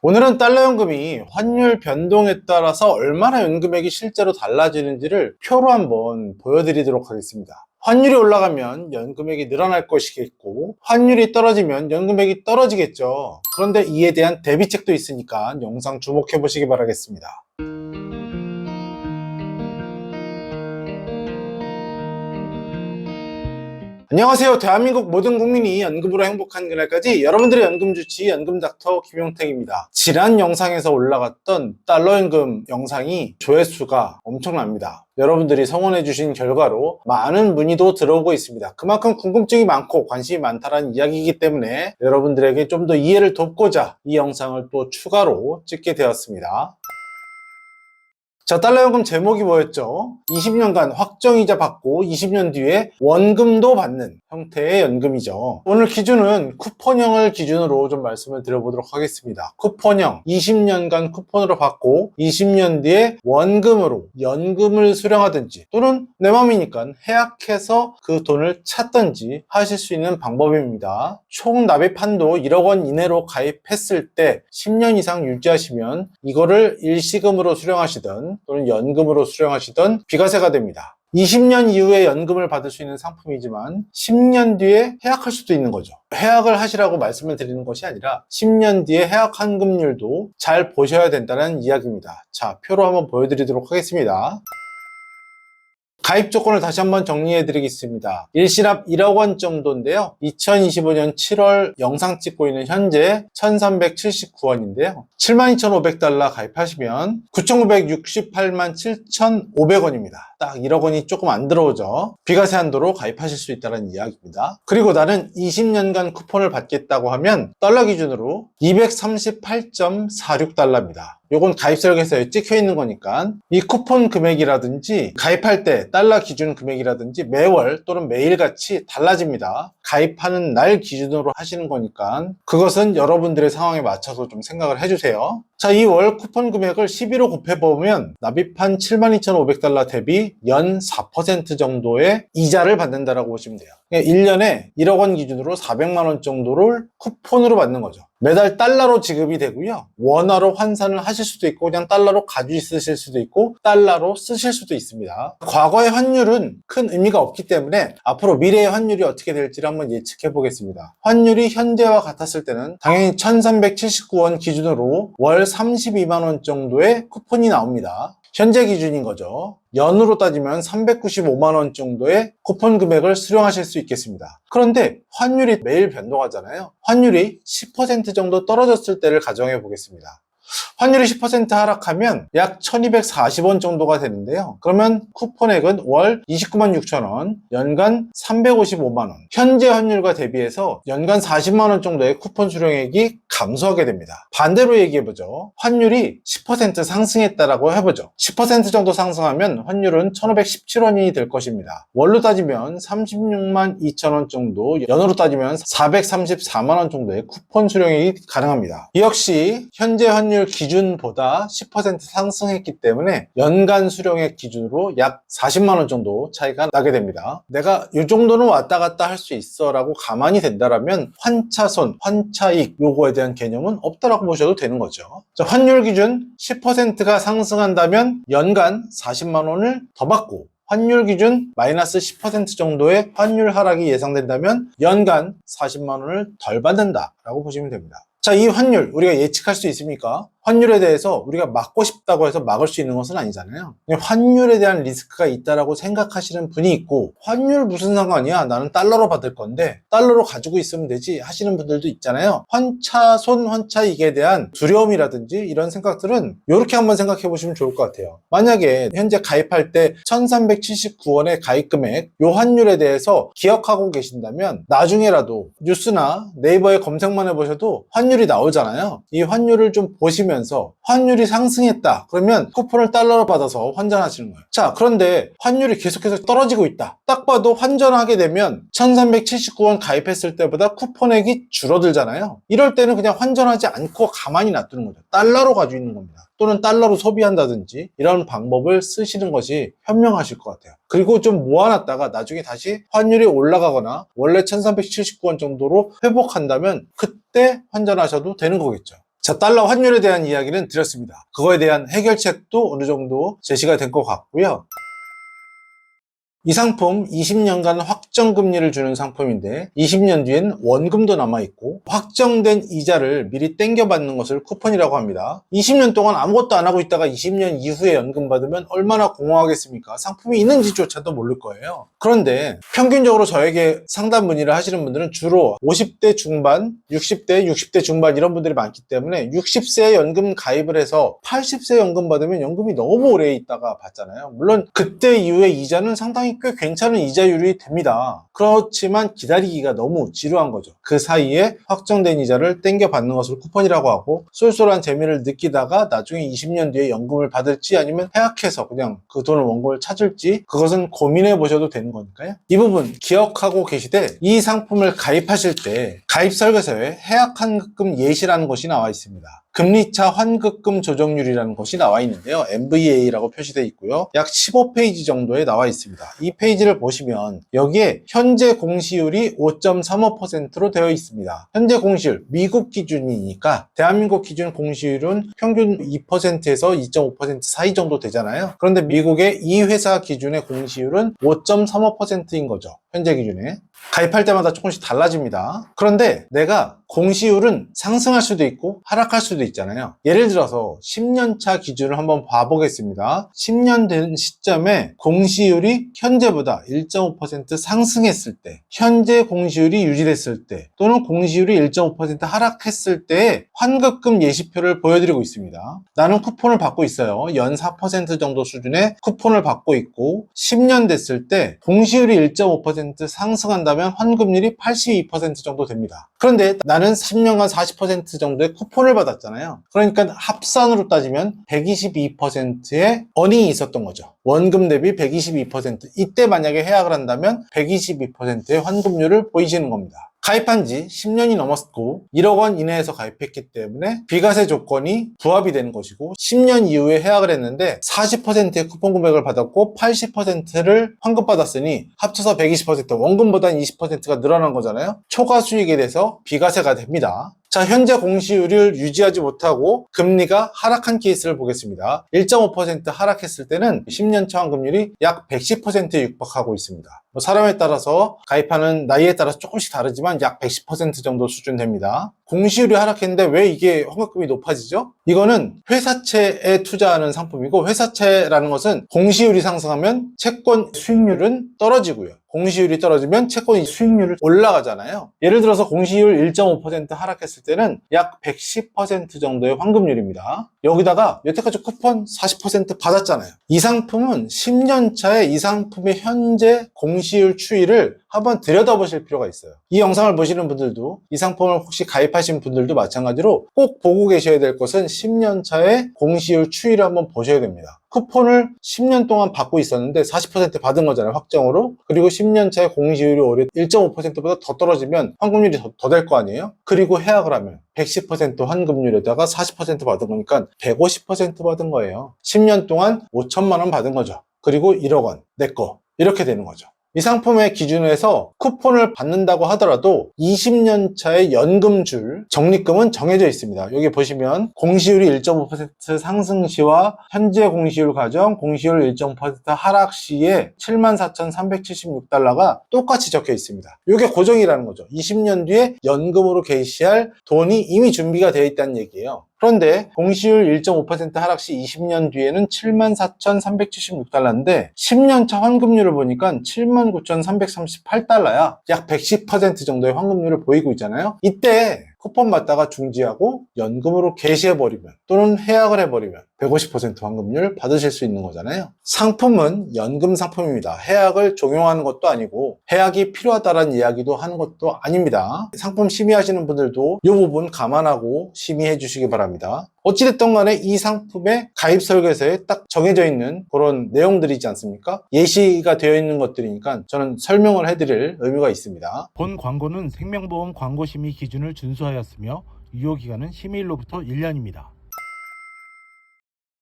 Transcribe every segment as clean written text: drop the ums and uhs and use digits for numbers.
오늘은 달러 연금이 환율 변동에 따라서 얼마나 연금액이 실제로 달라지는지를 표로 한번 보여드리도록 하겠습니다. 환율이 올라가면 연금액이 늘어날 것이겠고, 환율이 떨어지면 연금액이 떨어지겠죠. 그런데 이에 대한 대비책도 있으니까 영상 주목해 보시기 바라겠습니다. 안녕하세요. 대한민국 모든 국민이 연금으로 행복한 그날까지 여러분들의 연금주치 연금닥터 김용택입니다. 지난 영상에서 올라갔던 달러 연금 영상이 조회수가 엄청납니다. 여러분들이 성원해주신 결과로 많은 문의도 들어오고 있습니다. 그만큼 궁금증이 많고 관심이 많다는 이야기이기 때문에 여러분들에게 좀 더 이해를 돕고자 이 영상을 또 추가로 찍게 되었습니다. 자, 달러 연금 제목이 뭐였죠? 20년간 확정이자 받고 20년 뒤에 원금도 받는 형태의 연금이죠. 오늘 기준은 쿠폰형을 기준으로 좀 말씀을 드려보도록 하겠습니다. 쿠폰형, 20년간 쿠폰으로 받고 20년 뒤에 원금으로 연금을 수령하든지 또는 내 맘이니까 해약해서 그 돈을 찾든지 하실 수 있는 방법입니다. 총 납입 한도 1억 원 이내로 가입했을 때 10년 이상 유지하시면 이거를 일시금으로 수령하시든 또는 연금으로 수령하시던 비과세가 됩니다. 20년 이후에 연금을 받을 수 있는 상품이지만 10년 뒤에 해약할 수도 있는 거죠. 해약을 하시라고 말씀을 드리는 것이 아니라 10년 뒤에 해약 환급률도 잘 보셔야 된다는 이야기입니다. 자, 표로 한번 보여드리도록 하겠습니다. 가입 조건을 다시 한번 정리해 드리겠습니다. 일시납 1억 원 정도인데요. 2025년 7월 영상 찍고 있는 현재 1379원인데요. 72,500달러 가입하시면 9,968만 7,500원입니다. 딱 1억 원이 조금 안 들어오죠. 비과세 한도로 가입하실 수 있다는 이야기입니다. 그리고 나는 20년간 쿠폰을 받겠다고 하면 달러 기준으로 238.46달러입니다. 요건 가입 설계서에 찍혀 있는 거니까 이 쿠폰 금액이라든지 가입할 때 달러 기준 금액이라든지 매월 또는 매일같이 달라집니다. 가입하는 날 기준으로 하시는 거니까 그것은 여러분들의 상황에 맞춰서 좀 생각을 해주세요. 자, 이 월 쿠폰 금액을 12로 곱해보면 납입한 72,500달러 대비 연 4% 정도의 이자를 받는다라고 보시면 돼요. 1년에 1억 원 기준으로 400만 원 정도를 쿠폰으로 받는 거죠. 매달 달러로 지급이 되고요. 원화로 환산을 하실 수도 있고 그냥 달러로 가지고 있으실 수도 있고 달러로 쓰실 수도 있습니다. 과거의 환율은 큰 의미가 없기 때문에 앞으로 미래의 환율이 어떻게 될지를 한번 예측해 보겠습니다. 환율이 현재와 같았을 때는 당연히 1379원 기준으로 월 32만 원 정도의 쿠폰이 나옵니다. 현재 기준인 거죠. 연으로 따지면 395만 원 정도의 쿠폰 금액을 수령하실 수 있겠습니다. 그런데 환율이 매일 변동하잖아요. 환율이 10% 정도 떨어졌을 때를 가정해 보겠습니다. 환율이 10% 하락하면 약 1240원 정도가 되는데요. 그러면 쿠폰액은 월 29만 6천 원, 연간 355만 원. 현재 환율과 대비해서 연간 40만 원 정도의 쿠폰 수령액이 감소하게 됩니다. 반대로 얘기해보죠. 환율이 10% 상승했다라고 해보죠. 10% 정도 상승하면 환율은 1517원이 될 것입니다. 월로 따지면 36만 2천 원 정도, 연으로 따지면 434만 원 정도의 쿠폰 수령액이 가능합니다. 이 역시 현재 환율 기준보다 10% 상승했기 때문에 연간 수령액 기준으로 약 40만 원 정도 차이가 나게 됩니다. 내가 이 정도는 왔다 갔다 할 수 있어 라고 가만히 된다라면 환차손, 환차익 요거에 대한 개념은 없다라고 보셔도 되는 거죠. 자, 환율 기준 10%가 상승한다면 연간 40만 원을 더 받고 환율 기준 마이너스 10% 정도의 환율 하락이 예상된다면 연간 40만 원을 덜 받는다라고 보시면 됩니다. 자, 이 환율 우리가 예측할 수 있습니까? 환율에 대해서 우리가 막고 싶다고 해서 막을 수 있는 것은 아니잖아요. 환율에 대한 리스크가 있다라고 생각하시는 분이 있고 환율 무슨 상관이야? 나는 달러로 받을 건데 달러로 가지고 있으면 되지 하시는 분들도 있잖아요. 환차손, 환차익에 대한 두려움이라든지 이런 생각들은 이렇게 한번 생각해 보시면 좋을 것 같아요. 만약에 현재 가입할 때 1379원의 가입 금액 요 환율에 대해서 기억하고 계신다면 나중에라도 뉴스나 네이버에 검색만 해보셔도 환율이 나오잖아요. 이 환율을 좀 보시면 환율이 상승했다. 그러면 쿠폰을 달러로 받아서 환전하시는 거예요. 자, 그런데 환율이 계속해서 떨어지고 있다. 딱 봐도 환전하게 되면 1379원 가입했을 때보다 쿠폰액이 줄어들잖아요. 이럴 때는 그냥 환전하지 않고 가만히 놔두는 거죠. 달러로 가지고 있는 겁니다. 또는 달러로 소비한다든지 이런 방법을 쓰시는 것이 현명하실 것 같아요. 그리고 좀 모아놨다가 나중에 다시 환율이 올라가거나 원래 1379원 정도로 회복한다면 그때 환전하셔도 되는 거겠죠. 자, 달러 환율에 대한 이야기는 드렸습니다. 그거에 대한 해결책도 어느 정도 제시가 된 것 같고요. 이 상품 20년간 확정금리를 주는 상품인데 20년 뒤엔 원금도 남아있고 확정된 이자를 미리 땡겨받는 것을 쿠폰이라고 합니다. 20년 동안 아무것도 안 하고 있다가 20년 이후에 연금 받으면 얼마나 공허하겠습니까? 상품이 있는지조차도 모를 거예요. 그런데 평균적으로 저에게 상담 문의를 하시는 분들은 주로 50대 중반, 60대 중반 이런 분들이 많기 때문에 60세에 연금 가입을 해서 80세 연금 받으면 연금이 너무 오래 있다가 받잖아요. 물론 그때 이후에 이자는 상당히 꽤 괜찮은 이자율이 됩니다. 그렇지만 기다리기가 너무 지루한 거죠. 그 사이에 확정된 이자를 땡겨 받는 것을 쿠폰이라고 하고 쏠쏠한 재미를 느끼다가 나중에 20년 뒤에 연금을 받을지 아니면 해약해서 그냥 그 돈을 원고를 찾을지 그것은 고민해 보셔도 되는 거니까요. 이 부분 기억하고 계시되 이 상품을 가입하실 때 가입 설계서에 해약 환급금 예시라는 것이 나와 있습니다. 금리차 환급금 조정률이라는 것이 나와 있는데요. MVA라고 표시되어 있고요. 약 15페이지 정도에 나와 있습니다. 이 페이지를 보시면 여기에 현재 공시율이 5.35%로 되어 있습니다. 현재 공시율, 미국 기준이니까 대한민국 기준 공시율은 평균 2%에서 2.5% 사이 정도 되잖아요. 그런데 미국의 이 회사 기준의 공시율은 5.35%인 거죠. 현재 기준에. 가입할 때마다 조금씩 달라집니다. 그런데 내가 공시율은 상승할 수도 있고 하락할 수도 있잖아요. 예를 들어서 10년차 기준을 한번 봐보겠습니다. 10년 된 시점에 공시율이 현재보다 1.5% 상승했을 때, 현재 공시율이 유지됐을 때, 또는 공시율이 1.5% 하락했을 때의 환급금 예시표를 보여드리고 있습니다. 나는 쿠폰을 받고 있어요. 연 4% 정도 수준의 쿠폰을 받고 있고 10년 됐을 때 공시율이 1.5% 상승한다면 환급률이 82% 정도 됩니다. 그런데 나는 10년간 40% 정도의 쿠폰을 받았잖아요. 그러니까 합산으로 따지면 122%의 어닝이 있었던 거죠. 원금 대비 122%. 이때 만약에 해약을 한다면 122%의 환급률을 보이시는 겁니다. 가입한 지 10년이 넘었고 1억 원 이내에서 가입했기 때문에 비과세 조건이 부합이 되는 것이고 10년 이후에 해약을 했는데 40%의 쿠폰 금액을 받았고 80%를 환급받았으니 합쳐서 120% 원금보다 20%가 늘어난 거잖아요. 초과 수익에 대해서 비과세가 됩니다. 자, 현재 공시율을 유지하지 못하고 금리가 하락한 케이스를 보겠습니다. 1.5% 하락했을 때는 10년 차환급률이 약 110%에 육박하고 있습니다. 사람에 따라서 가입하는 나이에 따라서 조금씩 다르지만 약 110% 정도 수준 됩니다. 공시율이 하락했는데 왜 이게 환급금이 높아지죠? 이거는 회사채에 투자하는 상품이고 회사채라는 것은 공시율이 상승하면 채권 수익률은 떨어지고요. 공시율이 떨어지면 채권 수익률이 올라가잖아요. 예를 들어서 공시율 1.5% 하락했을 때는 약 110% 정도의 환급률입니다. 여기다가 여태까지 쿠폰 40% 받았잖아요. 이 상품은 10년 차에 이 상품의 현재 공시율 추이를 한번 들여다보실 필요가 있어요. 이 영상을 보시는 분들도 이 상품을 혹시 가입하신 분들도 마찬가지로 꼭 보고 계셔야 될 것은 10년 차의 공시율 추이를 한번 보셔야 됩니다. 쿠폰을 10년 동안 받고 있었는데 40% 받은 거잖아요, 확정으로. 그리고 10년 차의 공시율이 오히려 1.5%보다 더 떨어지면 환급률이 더 될 거 아니에요? 그리고 해약을 하면 110% 환급률에다가 40% 받은 거니까 150% 받은 거예요. 10년 동안 5천만 원 받은 거죠. 그리고 1억 원, 내 거. 이렇게 되는 거죠. 이 상품의 기준에서 쿠폰을 받는다고 하더라도 20년 차의 연금줄 적립금은 정해져 있습니다. 여기 보시면 공시율이 1.5% 상승 시와 현재 공시율 가정 공시율 1.5% 하락 시에 74,376달러가 똑같이 적혀 있습니다. 이게 고정이라는 거죠. 20년 뒤에 연금으로 개시할 돈이 이미 준비가 되어 있다는 얘기예요. 그런데 공시율 1.5% 하락 시 20년 뒤에는 74,376달러인데 10년차 환급률을 보니까 79,338달러야. 약 110% 정도의 환급률을 보이고 있잖아요. 이때 쿠폰 받다가 중지하고 연금으로 개시해버리면 또는 해약을 해버리면 150% 환급률 받으실 수 있는 거잖아요. 상품은 연금 상품입니다. 해약을 종용하는 것도 아니고 해약이 필요하다는 이야기도 하는 것도 아닙니다. 상품 심의하시는 분들도 이 부분 감안하고 심의해 주시기 바랍니다. 어찌됐든 간에 이 상품의 가입 설계서에 딱 정해져 있는 그런 내용들이지 않습니까? 예시가 되어 있는 것들이니까 저는 설명을 해드릴 의미가 있습니다. 본 광고는 생명보험 광고 심의 기준을 준수하였으며 유효기간은 심의일로부터 1년입니다.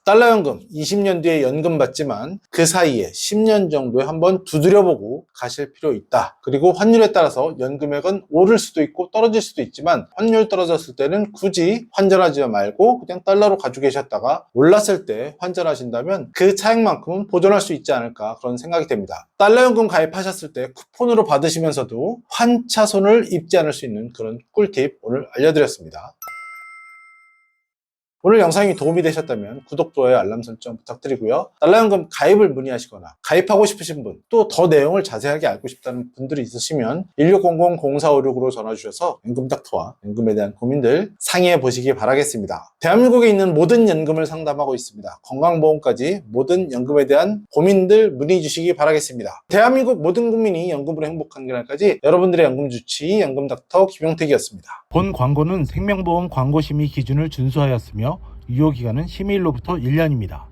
달러연금 20년 뒤에 연금 받지만 그 사이에 10년 정도에 한번 두드려보고 가실 필요 있다. 그리고 환율에 따라서 연금액은 오를 수도 있고 떨어질 수도 있지만 환율 떨어졌을 때는 굳이 환전하지 말고 그냥 달러로 가지고 계셨다가 올랐을 때 환전하신다면 그 차익만큼은 보존할 수 있지 않을까 그런 생각이 됩니다. 달러연금 가입하셨을 때 쿠폰으로 받으시면서도 환차손을 입지 않을 수 있는 그런 꿀팁 오늘 알려드렸습니다. 오늘 영상이 도움이 되셨다면 구독, 좋아요, 알람 설정 부탁드리고요. 달러연금 가입을 문의하시거나 가입하고 싶으신 분, 또 더 내용을 자세하게 알고 싶다는 분들이 있으시면 1600-0456으로 전화 주셔서 연금닥터와 연금에 대한 고민들 상의해 보시기 바라겠습니다. 대한민국에 있는 모든 연금을 상담하고 있습니다. 건강보험까지 모든 연금에 대한 고민들 문의 주시기 바라겠습니다. 대한민국 모든 국민이 연금으로 행복한 그날까지 여러분들의 연금 주치 연금닥터 김용택이었습니다. 본 광고는 생명보험 광고심의 기준을 준수하였으며 유효기간은 심의일로부터 1년입니다.